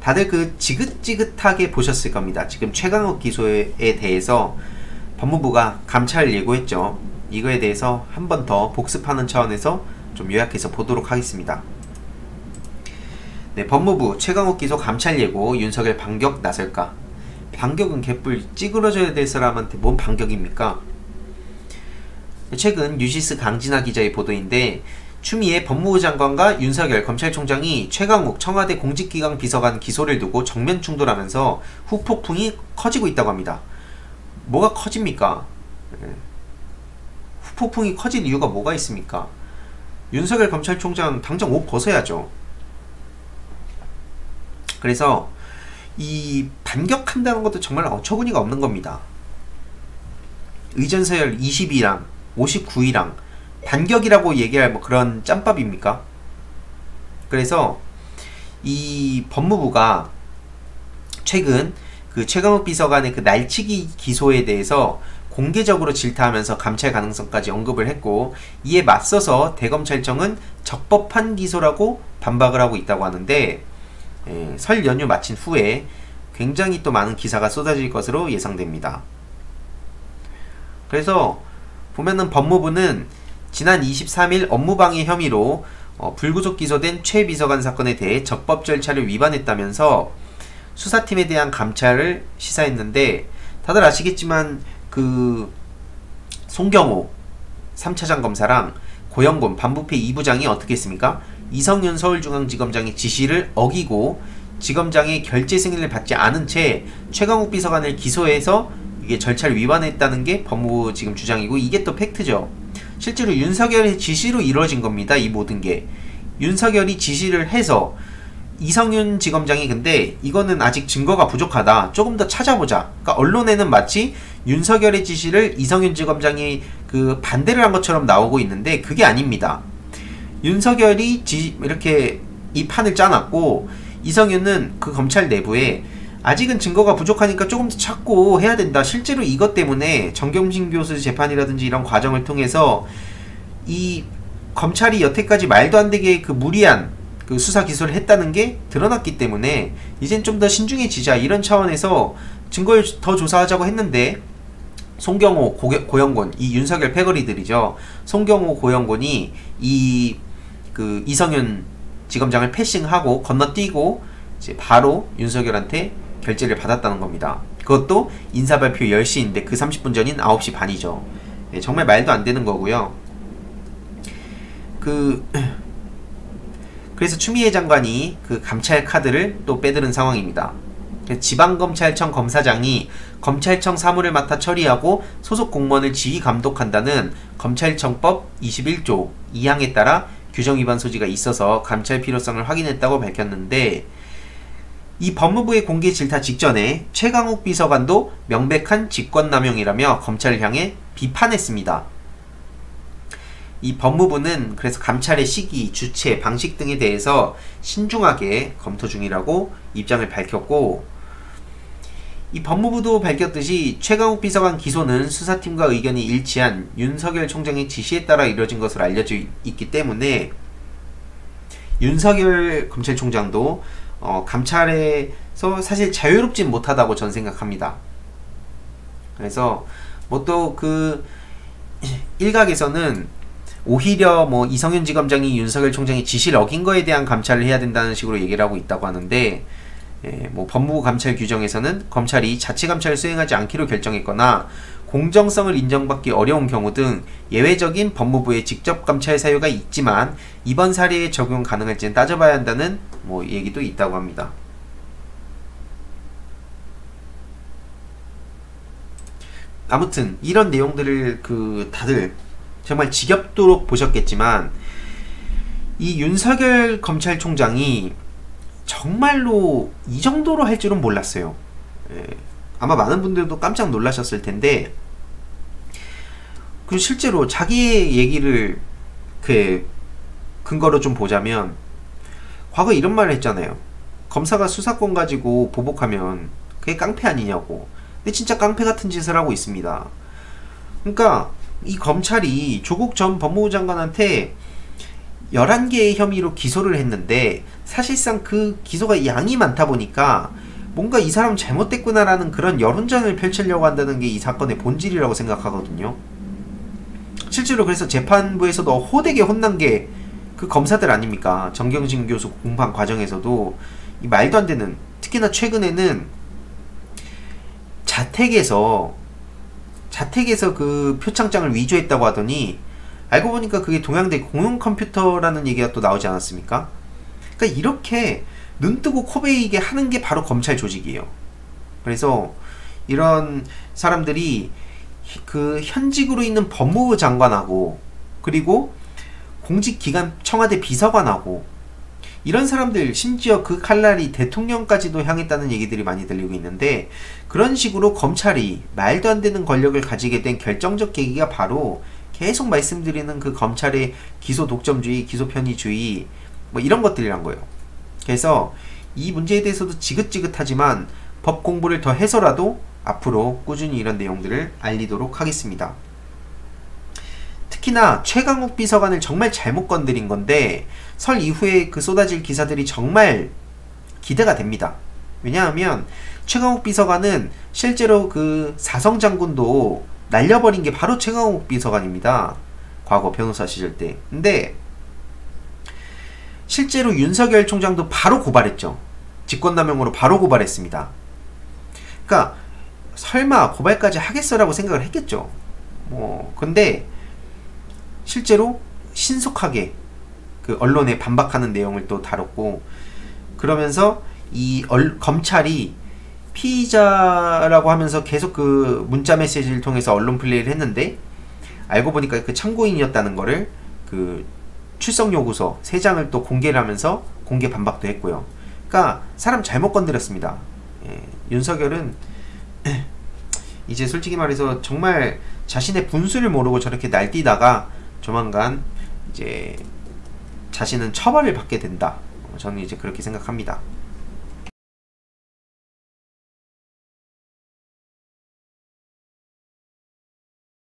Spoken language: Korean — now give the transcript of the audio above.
다들 그 지긋지긋하게 보셨을 겁니다. 지금 최강욱 기소에 대해서 법무부가 감찰을 예고했죠. 이거에 대해서 한 번 더 복습하는 차원에서 좀 요약해서 보도록 하겠습니다. 네, 법무부 최강욱 기소 감찰 예고, 윤석열 반격 나설까? 반격은 개뿔, 찌그러져야 될 사람한테 뭔 반격입니까? 최근 뉴시스 강진아 기자의 보도인데, 추미애 법무부 장관과 윤석열 검찰총장이 최강욱 청와대 공직기강 비서관 기소를 두고 정면 충돌하면서 후폭풍이 커지고 있다고 합니다. 뭐가 커집니까? 후폭풍이 커질 이유가 뭐가 있습니까? 윤석열 검찰총장 당장 옷 벗어야죠. 그래서 이 반격한다는 것도 정말 어처구니가 없는 겁니다. 의전서열 22랑 59이랑 반격이라고 얘기할 뭐 그런 짬밥입니까? 그래서 이 법무부가 최근 그 최강욱 비서관의 그 날치기 기소에 대해서 공개적으로 질타하면서 감찰 가능성까지 언급을 했고, 이에 맞서서 대검찰청은 적법한 기소라고 반박을 하고 있다고 하는데, 설 연휴 마친 후에 굉장히 또 많은 기사가 쏟아질 것으로 예상됩니다. 그래서 보면은 법무부는 지난 23일 업무방해 혐의로 불구속 기소된 최 비서관 사건에 대해 적법 절차를 위반했다면서 수사팀에 대한 감찰을 시사했는데, 다들 아시겠지만 그 송경호 3차장 검사랑 고영곤 반부패 2부장이 어떻게 했습니까? 이성윤 서울중앙지검장의 지시를 어기고 지검장의 결재 승인을 받지 않은 채 최강욱 비서관을 기소해서 이게 절차를 위반했다는 게 법무부 지금 주장이고, 이게 또 팩트죠. 실제로 윤석열의 지시로 이루어진 겁니다. 이 모든 게 윤석열이 지시를 해서 이성윤 지검장이, 근데 이거는 아직 증거가 부족하다, 조금 더 찾아보자. 그러니까 언론에는 마치 윤석열의 지시를 이성윤 지검장이 그 반대를 한 것처럼 나오고 있는데 그게 아닙니다. 윤석열이 이렇게 이 판을 짜놨고, 이성윤은 그 검찰 내부에 아직은 증거가 부족하니까 조금 더 찾고 해야 된다. 실제로 이것 때문에 정경심 교수 재판이라든지 이런 과정을 통해서 이 검찰이 여태까지 말도 안 되게 그 무리한 그 수사 기소를 했다는 게 드러났기 때문에 이젠 좀 더 신중해지자, 이런 차원에서 증거를 더 조사하자고 했는데, 송경호, 고영곤, 이 윤석열 패거리들이죠. 송경호, 고영곤이 이 그 이성윤 지검장을 패싱하고 건너뛰고 이제 바로 윤석열한테 결재를 받았다는 겁니다. 그것도 인사발표 10시인데 그 30분 전인 9시 반이죠. 네, 정말 말도 안 되는 거고요. 그래서 추미애 장관이 그 감찰 카드를 또 빼드는 상황입니다. 지방검찰청 검사장이 검찰청 사무를 맡아 처리하고 소속 공무원을 지휘 감독한다는 검찰청법 21조 2항에 따라 규정 위반 소지가 있어서 감찰 필요성을 확인했다고 밝혔는데, 이 법무부의 공개 질타 직전에 최강욱 비서관도 명백한 직권남용이라며 검찰을 향해 비판했습니다. 이 법무부는 그래서 감찰의 시기, 주체, 방식 등에 대해서 신중하게 검토 중이라고 입장을 밝혔고, 이 법무부도 밝혔듯이 최강욱 비서관 기소는 수사팀과 의견이 일치한 윤석열 총장의 지시에 따라 이뤄진 것으로 알려져 있기 때문에 윤석열 검찰총장도 감찰에서 사실 자유롭진 못하다고 저는 생각합니다. 그래서 뭐 또 그 일각에서는 오히려 뭐 이성윤 지검장이 윤석열 총장의 지시를 어긴 거에 대한 감찰을 해야 된다는 식으로 얘기를 하고 있다고 하는데, 뭐 법무부 감찰 규정에서는 검찰이 자치 감찰을 수행하지 않기로 결정했거나 공정성을 인정받기 어려운 경우 등 예외적인 법무부의 직접 감찰 사유가 있지만 이번 사례에 적용 가능할지는 따져봐야 한다는 뭐 얘기도 있다고 합니다. 아무튼 이런 내용들을 다들 정말 지겹도록 보셨겠지만, 이 윤석열 검찰총장이 정말로 이 정도로 할 줄은 몰랐어요. 아마 많은 분들도 깜짝 놀라셨을 텐데, 그 실제로 자기의 얘기를 근거로 좀 보자면, 과거 이런 말을 했잖아요. 검사가 수사권 가지고 보복하면 그게 깡패 아니냐고. 근데 진짜 깡패 같은 짓을 하고 있습니다. 그러니까 이 검찰이 조국 전 법무부 장관한테 11개의 혐의로 기소를 했는데 사실상 그 기소가 양이 많다 보니까 뭔가 이 사람 잘못됐구나라는 그런 여론전을 펼치려고 한다는 게 이 사건의 본질이라고 생각하거든요. 실제로 그래서 재판부에서도 호되게 혼난 게 그 검사들 아닙니까? 정경심 교수 공판 과정에서도 이 말도 안 되는, 특히나 최근에는 자택에서 그 표창장을 위조했다고 하더니 알고 보니까 그게 동양대 공용 컴퓨터라는 얘기가 또 나오지 않았습니까? 그러니까 이렇게 눈 뜨고 코 베이게 하는 게 바로 검찰 조직이에요. 그래서 이런 사람들이 그 현직으로 있는 법무부 장관하고 그리고 공직기관 청와대 비서관하고 이런 사람들, 심지어 그 칼날이 대통령까지도 향했다는 얘기들이 많이 들리고 있는데, 그런 식으로 검찰이 말도 안 되는 권력을 가지게 된 결정적 계기가 바로 계속 말씀드리는 그 검찰의 기소 독점주의, 기소 편의주의 뭐 이런 것들이란 거예요. 그래서 이 문제에 대해서도 지긋지긋하지만 법 공부를 더 해서라도 앞으로 꾸준히 이런 내용들을 알리도록 하겠습니다. 특히나 최강욱 비서관을 정말 잘못 건드린 건데 설 이후에 그 쏟아질 기사들이 정말 기대가 됩니다. 왜냐하면 최강욱 비서관은 실제로 그 사성 장군도 날려버린 게 바로 최강욱 비서관입니다. 과거 변호사 시절 때. 근데 실제로 윤석열 총장도 바로 고발했죠. 직권남용으로 바로 고발했습니다. 그러니까 설마 고발까지 하겠어라고 생각을 했겠죠. 근데 실제로 신속하게 그 언론에 반박하는 내용을 또 다뤘고, 그러면서 이 검찰이 피의자라고 하면서 계속 그 문자 메시지를 통해서 언론 플레이를 했는데 알고 보니까 그 참고인이었다는 거를 그 출석 요구서 3장을 또 공개를 하면서 공개 반박도 했고요. 그러니까 사람 잘못 건드렸습니다. 윤석열은 이제 솔직히 말해서 정말 자신의 분수를 모르고 저렇게 날뛰다가 조만간 이제 자신은 처벌을 받게 된다. 저는 이제 그렇게 생각합니다.